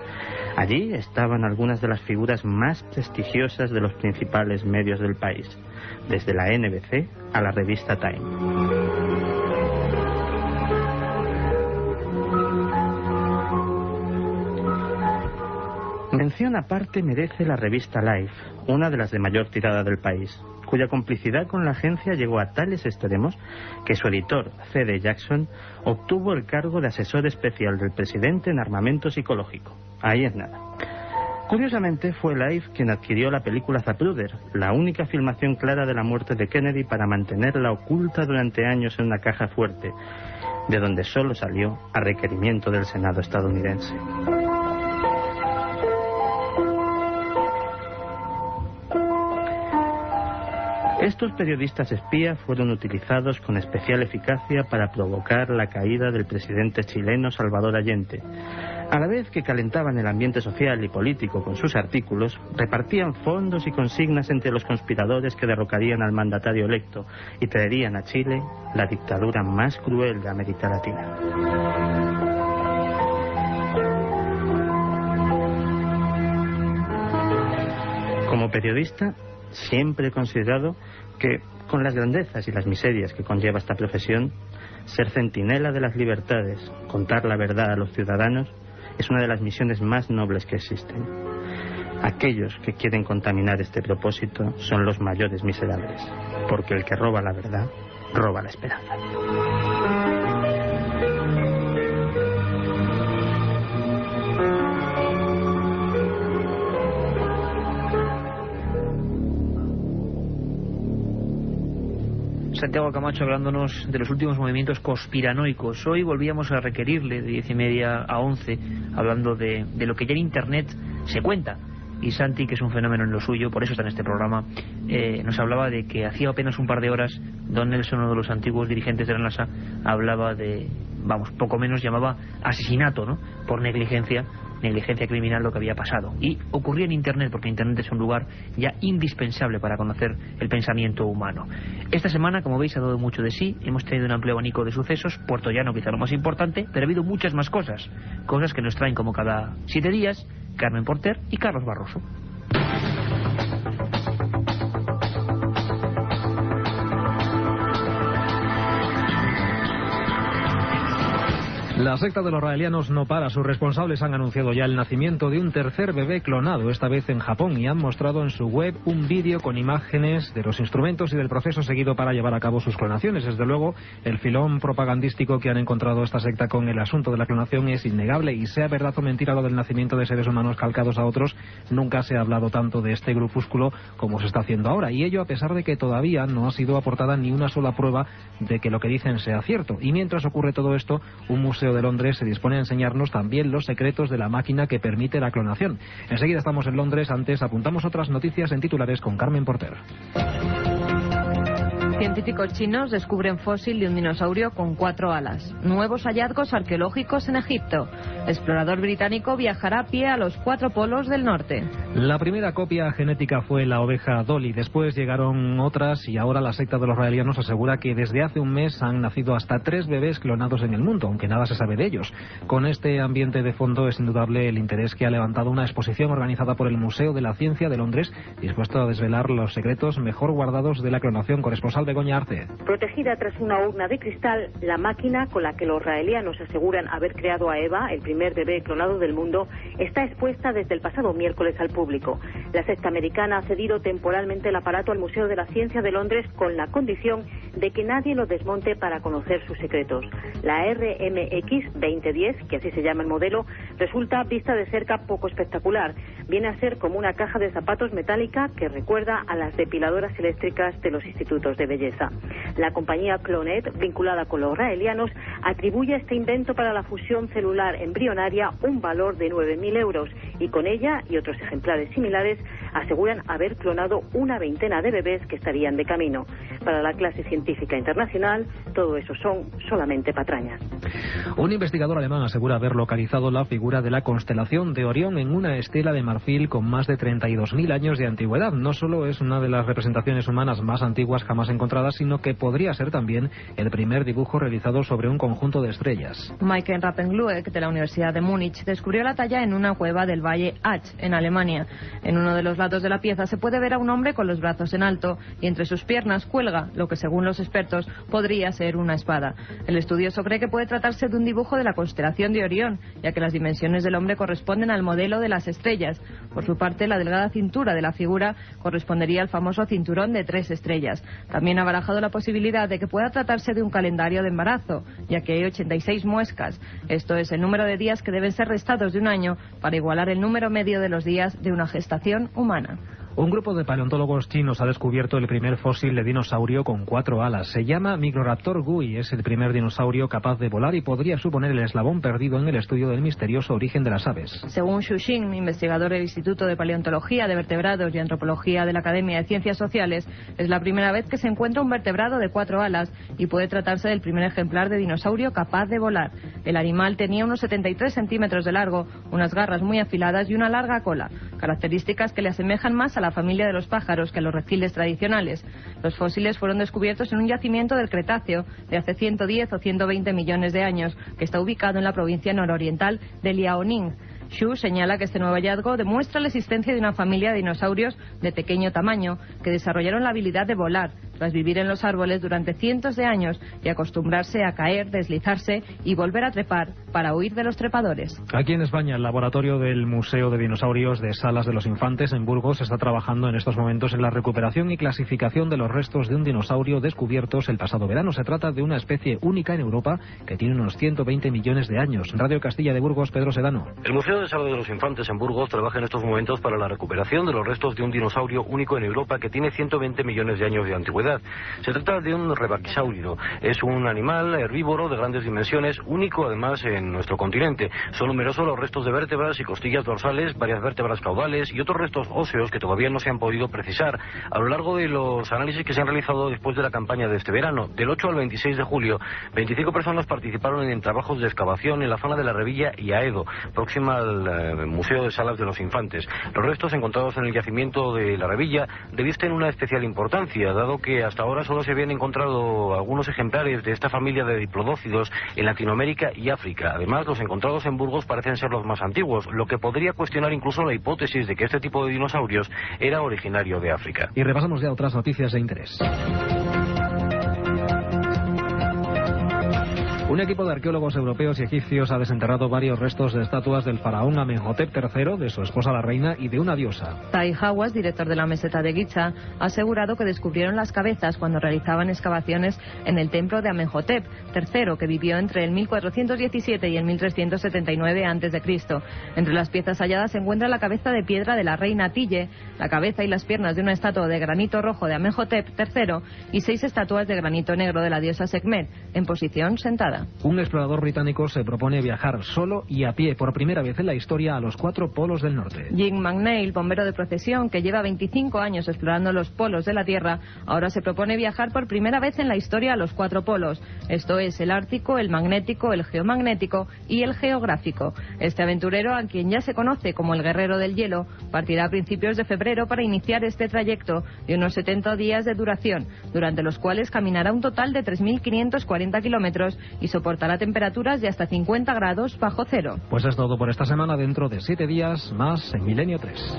Allí estaban algunas de las figuras más prestigiosas de los principales medios del país, desde la NBC a la revista Time. Mención aparte merece la revista Life, una de las de mayor tirada del país, cuya complicidad con la agencia llegó a tales extremos que su editor, C.D. Jackson, obtuvo el cargo de asesor especial del presidente en armamento psicológico. Ahí es nada. Curiosamente, fue Life quien adquirió la película Zapruder, la única filmación clara de la muerte de Kennedy para mantenerla oculta durante años en una caja fuerte, de donde solo salió a requerimiento del Senado estadounidense. Estos periodistas espías fueron utilizados con especial eficacia para provocar la caída del presidente chileno Salvador Allende. A la vez que calentaban el ambiente social y político con sus artículos, repartían fondos y consignas entre los conspiradores que derrocarían al mandatario electo y traerían a Chile la dictadura más cruel de América Latina. Como periodista, siempre he considerado que, con las grandezas y las miserias que conlleva esta profesión, ser centinela de las libertades, contar la verdad a los ciudadanos, es una de las misiones más nobles que existen. Aquellos que quieren contaminar este propósito son los mayores miserables, porque el que roba la verdad, roba la esperanza. Santiago Camacho hablándonos de los últimos movimientos conspiranoicos. Hoy volvíamos a requerirle de 10:30 a 11 hablando de lo que ya en Internet se cuenta. Y Santi, que es un fenómeno en lo suyo, por eso está en este programa, nos hablaba de que hacía apenas un par de horas Don Nelson, uno de los antiguos dirigentes de la NASA, hablaba de, poco menos llamaba asesinato, ¿no?, por negligencia criminal lo que había pasado. Y ocurría en Internet, porque Internet es un lugar ya indispensable para conocer el pensamiento humano. Esta semana, como veis, ha dado mucho de sí. Hemos tenido un amplio abanico de sucesos, Puerto Llano quizá lo más importante, pero ha habido muchas más cosas que nos traen como cada 7 días Carmen Porter y Carlos Barroso. La secta de los raelianos no para. Sus responsables han anunciado ya el nacimiento de un tercer bebé clonado, esta vez en Japón, y han mostrado en su web un vídeo con imágenes de los instrumentos y del proceso seguido para llevar a cabo sus clonaciones. Desde luego, el filón propagandístico que han encontrado esta secta con el asunto de la clonación es innegable, y sea verdad o mentira lo del nacimiento de seres humanos calcados a otros, nunca se ha hablado tanto de este grupúsculo como se está haciendo ahora, y ello a pesar de que todavía no ha sido aportada ni una sola prueba de que lo que dicen sea cierto. Y mientras ocurre todo esto, un museo de Londres se dispone a enseñarnos también los secretos de la máquina que permite la clonación. Enseguida estamos en Londres, antes apuntamos otras noticias en titulares con Carmen Porter. Científicos chinos descubren fósil de un dinosaurio con 4 alas. Nuevos hallazgos arqueológicos en Egipto. Explorador británico viajará a pie a los 4 polos del norte. La primera copia genética fue la oveja Dolly. Después llegaron otras y ahora la secta de los raelianos asegura que desde hace un mes han nacido hasta 3 bebés clonados en el mundo, aunque nada se sabe de ellos. Con este ambiente de fondo es indudable el interés que ha levantado una exposición organizada por el Museo de la Ciencia de Londres, dispuesto a desvelar los secretos mejor guardados de la clonación. Corresponsal Begoña Arce. Protegida tras una urna de cristal, la máquina con la que los raelianos aseguran haber creado a Eva, el primer bebé clonado del mundo, está expuesta desde el pasado miércoles al público. La secta americana ha cedido temporalmente el aparato al Museo de la Ciencia de Londres con la condición de que nadie lo desmonte para conocer sus secretos. La RMX 2010, que así se llama el modelo, resulta vista de cerca poco espectacular. Viene a ser como una caja de zapatos metálica que recuerda a las depiladoras eléctricas de los institutos de belleza. La compañía Clonet, vinculada con los raelianos, atribuye a este invento para la fusión celular embrionaria un valor de 9.000 euros y con ella y otros ejemplares similares aseguran haber clonado una veintena de bebés que estarían de camino. Para la clase científica internacional, todo eso son solamente patrañas. Un investigador alemán asegura haber localizado la figura de la constelación de Orión en una estela de marfil con más de 32.000 años de antigüedad. No solo es una de las representaciones humanas más antiguas jamás encontradas, sino que podría ser también el primer dibujo realizado sobre un conjunto de estrellas. Michael Rappenglueck, de la Universidad de Múnich, descubrió la talla en una cueva del Valle Ach, en Alemania. En uno de los lados de la pieza se puede ver a un hombre con los brazos en alto y entre sus piernas cuelga lo que, según los expertos, podría ser una espada. El estudioso cree que puede tratarse de un dibujo de la constelación de Orión, ya que las dimensiones del hombre corresponden al modelo de las estrellas. Por su parte, la delgada cintura de la figura correspondería al famoso cinturón de 3 estrellas. También ha barajado la posibilidad de que pueda tratarse de un calendario de embarazo, ya que hay 86 muescas. Esto es el número de días que deben ser restados de un año para igualar el número medio de los días de una gestación humana. Un grupo de paleontólogos chinos ha descubierto el primer fósil de dinosaurio con 4 alas. Se llama Microraptor gui, es el primer dinosaurio capaz de volar y podría suponer el eslabón perdido en el estudio del misterioso origen de las aves. Según Xu Xin, investigador del Instituto de Paleontología de Vertebrados y Antropología de la Academia de Ciencias Sociales, es la primera vez que se encuentra un vertebrado de 4 alas y puede tratarse del primer ejemplar de dinosaurio capaz de volar. El animal tenía unos 73 centímetros de largo, unas garras muy afiladas y una larga cola, características que le asemejan más a la familia de los pájaros que a los reptiles tradicionales. Los fósiles fueron descubiertos en un yacimiento del Cretáceo de hace 110 o 120 millones de años, que está ubicado en la provincia nororiental de Liaoning. Xu señala que este nuevo hallazgo demuestra la existencia de una familia de dinosaurios de pequeño tamaño que desarrollaron la habilidad de volar tras vivir en los árboles durante cientos de años y acostumbrarse a caer, deslizarse y volver a trepar para huir de los trepadores. Aquí en España, el laboratorio del Museo de Dinosaurios de Salas de los Infantes en Burgos está trabajando en estos momentos en la recuperación y clasificación de los restos de un dinosaurio descubiertos el pasado verano. Se trata de una especie única en Europa que tiene unos 120 millones de años. Radio Castilla de Burgos, Pedro Sedano. El Museo de Salas de los Infantes en Burgos trabaja en estos momentos para la recuperación de los restos de un dinosaurio único en Europa que tiene 120 millones de años de antigüedad. Se trata de un rebaquisáurido. Es un animal herbívoro de grandes dimensiones, único además en nuestro continente. Son numerosos los restos de vértebras y costillas dorsales, varias vértebras caudales y otros restos óseos que todavía no se han podido precisar a lo largo de los análisis que se han realizado después de la campaña de este verano. Del 8 al 26 de julio, 25 personas participaron en trabajos de excavación en la zona de la Revilla y Aedo, próxima al Museo de Salas de los Infantes. Los restos encontrados en el yacimiento de la Revilla revisten una especial importancia, dado que hasta ahora solo se habían encontrado algunos ejemplares de esta familia de diplodócidos en Latinoamérica y África. Además, los encontrados en Burgos parecen ser los más antiguos, lo que podría cuestionar incluso la hipótesis de que este tipo de dinosaurios era originario de África. Y repasamos ya otras noticias de interés. Un equipo de arqueólogos europeos y egipcios ha desenterrado varios restos de estatuas del faraón Amenhotep III, de su esposa la reina y de una diosa. Tai Hawass, director de la meseta de Giza, ha asegurado que descubrieron las cabezas cuando realizaban excavaciones en el templo de Amenhotep III, que vivió entre el 1417 y el 1379 a.C. Entre las piezas halladas se encuentra la cabeza de piedra de la reina Tille, la cabeza y las piernas de una estatua de granito rojo de Amenhotep III y 6 estatuas de granito negro de la diosa Sekhmet, en posición sentada. Un explorador británico se propone viajar solo y a pie por primera vez en la historia a los 4 polos del norte. Jim McNeil, bombero de procesión que lleva 25 años explorando los polos de la Tierra, ahora se propone viajar por primera vez en la historia a los 4 polos. Esto es el ártico, el magnético, el geomagnético y el geográfico. Este aventurero, a quien ya se conoce como el guerrero del hielo, partirá a principios de febrero para iniciar este trayecto de unos 70 días de duración, durante los cuales caminará un total de 3.540 kilómetros y soportará temperaturas de hasta 50 grados bajo cero. Pues es todo por esta semana. Dentro de 7 días más en Milenio 3.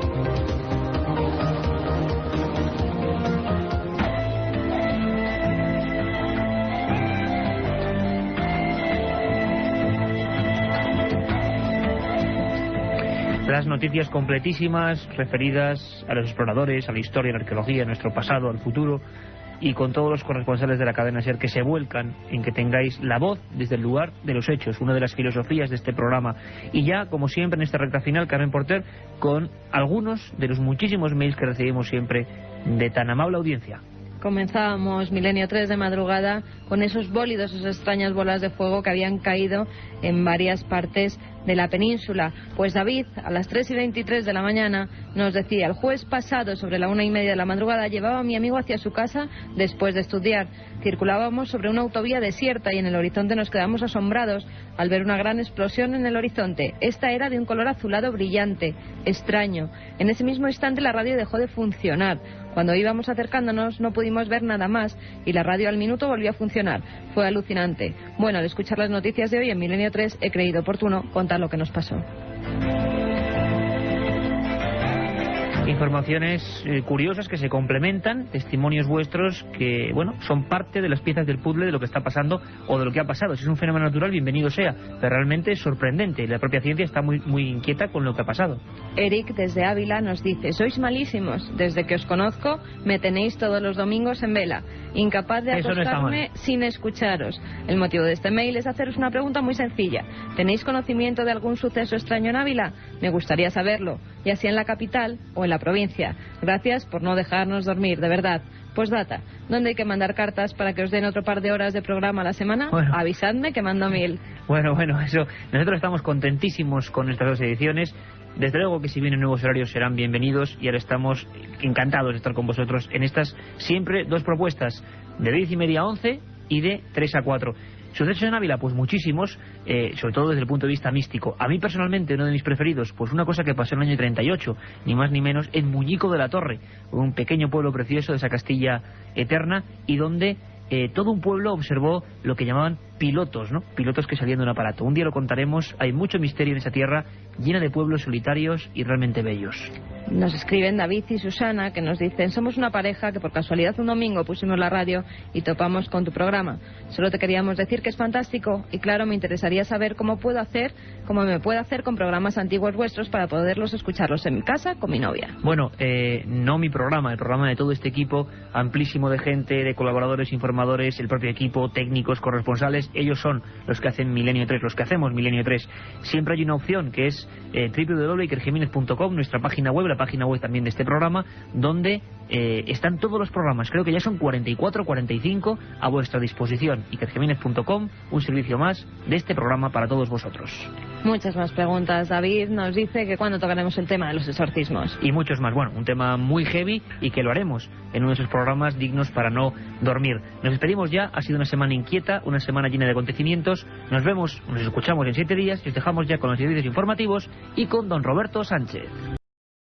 Las noticias completísimas referidas a los exploradores, a la historia, a la arqueología, a nuestro pasado, al futuro, y con todos los corresponsales de la cadena SER que se vuelcan en que tengáis la voz desde el lugar de los hechos, una de las filosofías de este programa. Y ya, como siempre, en esta recta final, Carmen Porter, con algunos de los muchísimos mails que recibimos siempre de tan amable audiencia. Comenzábamos Milenio 3 de madrugada con esos bólidos, esas extrañas bolas de fuego que habían caído en varias partes de la península. Pues David, a las 3:23 de la mañana, nos decía: el jueves pasado, sobre la 1:30 de la madrugada, llevaba a mi amigo hacia su casa después de estudiar. Circulábamos sobre una autovía desierta y en el horizonte nos quedamos asombrados al ver una gran explosión en el horizonte. Esta era de un color azulado brillante, extraño. En ese mismo instante la radio dejó de funcionar. Cuando íbamos acercándonos no pudimos ver nada más y la radio al minuto volvió a funcionar. Fue alucinante. Bueno, al escuchar las noticias de hoy en Milenio 3 he creído oportuno contar lo que nos pasó. Informaciones curiosas que se complementan, testimonios vuestros que, bueno, son parte de las piezas del puzzle de lo que está pasando o de lo que ha pasado. Si es un fenómeno natural, bienvenido sea, pero realmente es sorprendente. La propia ciencia está muy inquieta con lo que ha pasado. Eric, desde Ávila, nos dice: sois malísimos. Desde que os conozco, me tenéis todos los domingos en vela. Incapaz de acostarme sin escucharos. El motivo de este mail es haceros una pregunta muy sencilla. ¿Tenéis conocimiento de algún suceso extraño en Ávila? Me gustaría saberlo, ya sea en la capital o en la provincia. Gracias por no dejarnos dormir, de verdad. Postdata, ¿dónde hay que mandar cartas para que os den otro par de horas de programa a la semana? Bueno. Avisadme que mando 1000. Bueno, eso. Nosotros estamos contentísimos con nuestras 2 ediciones. Desde luego que si vienen nuevos horarios serán bienvenidos y ahora estamos encantados de estar con vosotros en estas siempre 2 propuestas, de 10:30 a 11 y de 3 a 4. ¿Sucesos en Ávila? Pues muchísimos, sobre todo desde el punto de vista místico. A mí personalmente, uno de mis preferidos, pues una cosa que pasó en el año 38, ni más ni menos, en Muñico de la Torre, un pequeño pueblo precioso de esa Castilla eterna, y donde todo un pueblo observó lo que llamaban pilotos, ¿no? Pilotos que salían de un aparato. Un día lo contaremos. Hay mucho misterio en esa tierra llena de pueblos solitarios y realmente bellos. Nos escriben David y Susana, que nos dicen: somos una pareja que por casualidad un domingo pusimos la radio y topamos con tu programa. Solo te queríamos decir que es fantástico y claro, me interesaría saber cómo me puedo hacer con programas antiguos vuestros para poderlos escucharlos en mi casa con mi novia. Bueno, no mi programa, el programa de todo este equipo amplísimo de gente, de colaboradores, informadores, el propio equipo, técnicos, corresponsales. Ellos son los que hacen Milenio 3, los que hacemos Milenio 3. Siempre hay una opción que es www.ikerjimenez.com, nuestra página web, la página web también de este programa, donde están todos los programas. Creo que ya son 44, 45 a vuestra disposición. ikerjimenez.com, un servicio más de este programa para todos vosotros. Muchas más preguntas. David nos dice que cuándo tocaremos el tema de los exorcismos. Y muchos más. Bueno, un tema muy heavy y que lo haremos en uno de esos programas dignos para no dormir. Nos despedimos ya. Ha sido una semana inquieta, una semana llena de acontecimientos. Nos vemos, nos escuchamos en 7 días y os dejamos ya con los servicios informativos y con don Roberto Sánchez.